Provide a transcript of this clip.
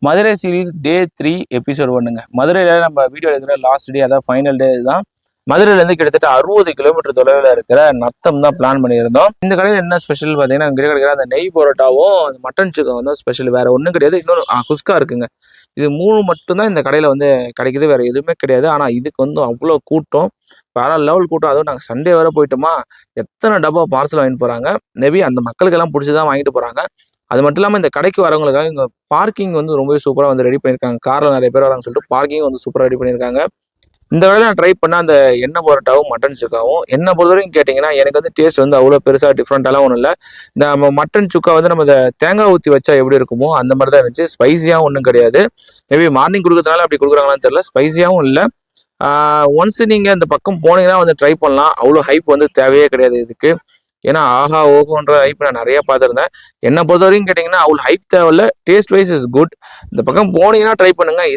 Madurai series day 3 episode 1ங்க. மதுரையில நம்ம வீடியோ எடுக்கிற லாஸ்ட் டே, அதாவது ஃபைனல் டே தான். மதுரையிலேருந்து கிட்டத்தட்ட 60 கிலோமீட்டர் தொலைவில் இருக்கிற நத்தம் தான் பிளான் பண்ணியிருந்தோம். இந்த கடையில் என்ன ஸ்பெஷல் பார்த்தீங்கன்னா, இங்கே கிடைக்கிற அந்த நெய் பரோட்டாவும் அந்த மட்டன் சிக்கன் தான் ஸ்பெஷல். வேற ஒன்றும் கிடையாது. இன்னொன்று குஸ்கா இருக்குங்க. இது 3 மட்டும்தான் இந்த கடையில் வந்து கிடைக்குது. வேற எதுவுமே கிடையாது. ஆனால் இதுக்கு வந்து அவ்வளோ கூட்டம், வேற லெவல் கூட்டம். அதுவும் நாங்கள் சண்டே வேற போயிட்டோமா, எத்தனை டப்பா பார்சல் வாங்கிட்டு போறாங்க. மேபி அந்த மக்களுக்கெல்லாம் பிடிச்சதான் வாங்கிட்டு போறாங்க. அது மட்டும் இல்லாமல் இந்த கடைக்கு வரவங்களுக்காக இங்கே பார்க்கிங் வந்து ரொம்பவே சூப்பராக வந்து ரெடி பண்ணியிருக்காங்க. காரில் நிறைய பேர் வராங்கன்னு சொல்லிட்டு பார்க்கிங் வந்து சூப்பராக ரெடி பண்ணியிருக்காங்க. இந்த வேலையை நான் ட்ரை பண்ண அந்த எண்ணெய் பரோட்டாவும் மட்டன் சுக்காவும் என்ன பொறுத்தவரைக்கும் கேட்டிங்கன்னா, எனக்கு வந்து டேஸ்ட் வந்து அவ்வளோ பெருசாக டிஃப்ரெண்ட்டாலாம் ஒன்றும் இல்லை. இந்த மட்டன் சுக்கா வந்து நம்ம இந்த தேங்காய் ஊற்றி வச்சா எப்படி இருக்குமோ அந்த மாதிரி தான் இருந்துச்சு. ஸ்பைஸியாகவும் ஒன்றும் கிடையாது. மேபி மார்னிங் கொடுக்கறதுனால அப்படி கொடுக்குறாங்களான்னு தெரியல. ஸ்பைஸியாகவும் இல்லை. ஒன்ஸ் நீங்கள் இந்த பக்கம் போனீங்கன்னா வந்து ட்ரை பண்ணலாம். அவ்வளோ ஹைப் வந்து தேவையே கிடையாது இதுக்கு. ஏன்னா ஆஹா ஓகோன்ற ஹைப் நான் நிறைய பார்த்துருந்தேன். என்னை பொறுத்த வரைக்கும் கேட்டிங்கன்னா அவ்வளோ ஹைப் தேவையில்ல. Taste wise is good. இந்த பக்கம் போனீங்கன்னா ட்ரை பண்ணுங்க. இது